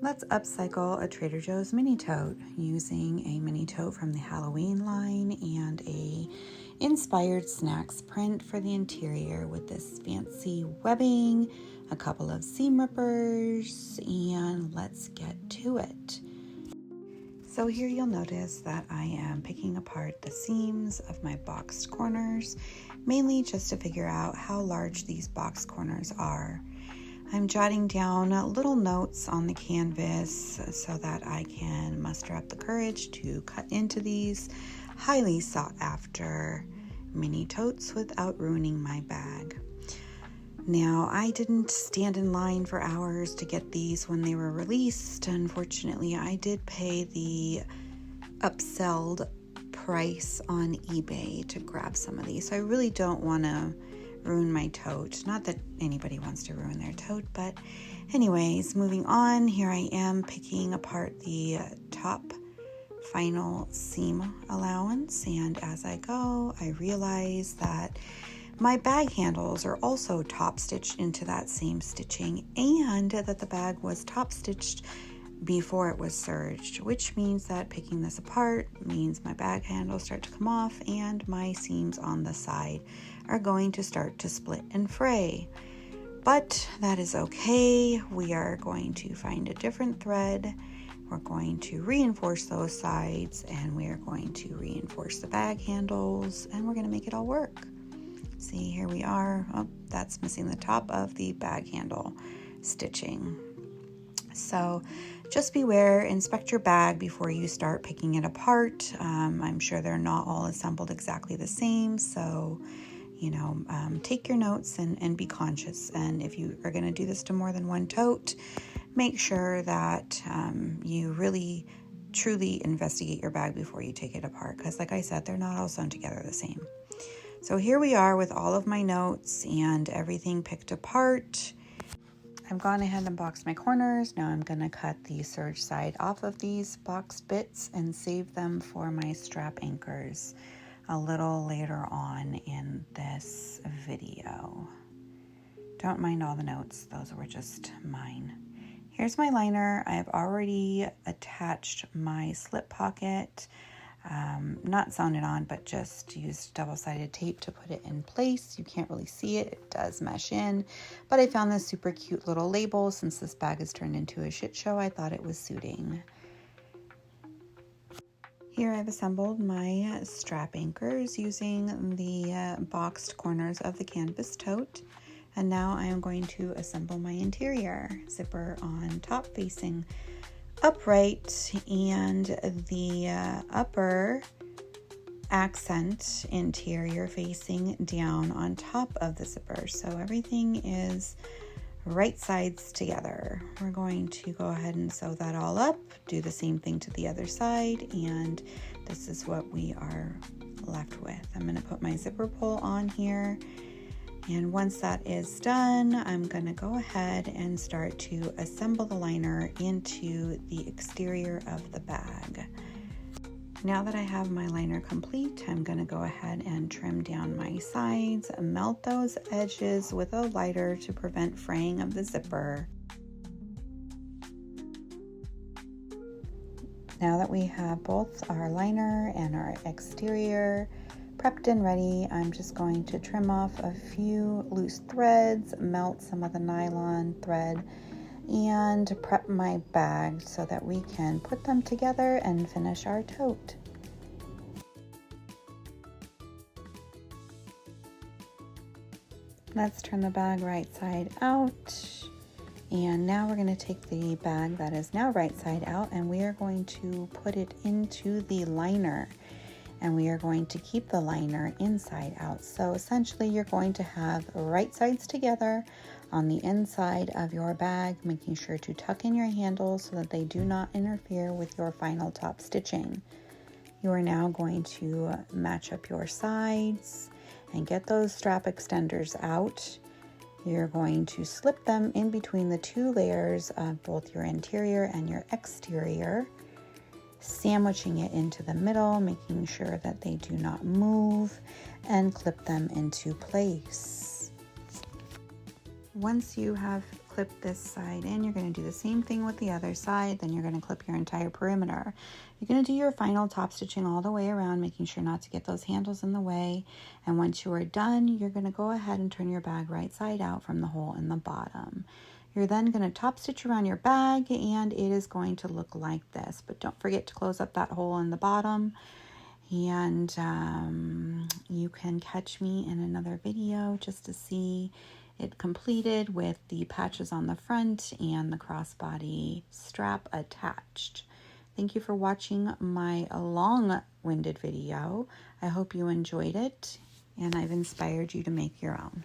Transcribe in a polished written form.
Let's upcycle a Trader Joe's mini tote using a mini tote from the Halloween line and a inspired snacks print for the interior with this fancy webbing, a couple of seam rippers, and let's get to it. So here you'll notice that I am picking apart the seams of my boxed corners, mainly just to figure out how large these box corners are. I'm jotting down little notes on the canvas so that I can muster up the courage to cut into these highly sought after mini totes without ruining my bag. Now, I didn't stand in line for hours to get these when they were released. Unfortunately, I did pay the upselled price on eBay to grab some of these. So I really don't want to ruin my tote. Not that anybody wants to ruin their tote, but anyways, moving on. Here I am picking apart the top final seam allowance, and as I go, I realize that my bag handles are also top stitched into that same stitching, and that the bag was top stitched before it was serged, which means that picking this apart means my bag handles start to come off and my seams on the side are going to start to split and fray. But that is okay. We are going to find a different thread. We're going to reinforce those sides, and we are going to reinforce the bag handles, and we're going to make it all work. See, here we are. Oh, that's missing the top of the bag handle stitching. So just beware, inspect your bag before you start picking it apart. I'm sure they're not all assembled exactly the same, so take your notes and be conscious. And if you are going to do this to more than one tote, make sure that you really truly investigate your bag before you take it apart, because like I said, they're not all sewn together the same. So here we are with all of my notes and everything picked apart. I've gone ahead and boxed my corners. Now I'm going to cut the serge side off of these boxed bits and save them for my strap anchors a little later on in this video. Don't mind all the notes, those were just mine. Here's my liner. I've already attached my slip pocket. Not sewn it on, but just used double-sided tape to put it in place. You can't really see it, it does mesh in, but I found this super cute little label. Since this bag is turned into a shit show, I thought it was suiting. Here I've assembled my strap anchors using the boxed corners of the canvas tote, and now I am going to assemble my interior. Zipper on top facing upright, and the upper accent interior facing down on top of the zipper. So everything is right sides together. We're going to go ahead and sew that all up, do the same thing to the other side, and this is what we are left with. I'm going to put my zipper pull on here. And once that is done, I'm going to go ahead and start to assemble the liner into the exterior of the bag. Now that I have my liner complete, I'm going to go ahead and trim down my sides, melt those edges with a lighter to prevent fraying of the zipper. Now that we have both our liner and our exterior prepped and ready, I'm just going to trim off a few loose threads, melt some of the nylon thread, and prep my bag so that we can put them together and finish our tote. Let's turn the bag right side out. And now we're going to take the bag that is now right side out, and we are going to put it into the liner. And we are going to keep the liner inside out. So essentially you're going to have right sides together on the inside of your bag, making sure to tuck in your handles so that they do not interfere with your final top stitching. You are now going to match up your sides and get those strap extenders out. You're going to slip them in between the two layers of both your interior and your exterior, sandwiching it into the middle, making sure that they do not move, and clip them into place. Once you have clip this side in. You're going to do the same thing with the other side. Then you're going to clip your entire perimeter. You're going to do your final top stitching all the way around, making sure not to get those handles in the way. And once you are done, you're going to go ahead and turn your bag right side out from the hole in the bottom. You're then going to top stitch around your bag, and it is going to look like this. But don't forget to close up that hole in the bottom. And you can catch me in another video just to see it completed with the patches on the front and the crossbody strap attached. Thank you for watching my long-winded video. I hope you enjoyed it and I've inspired you to make your own.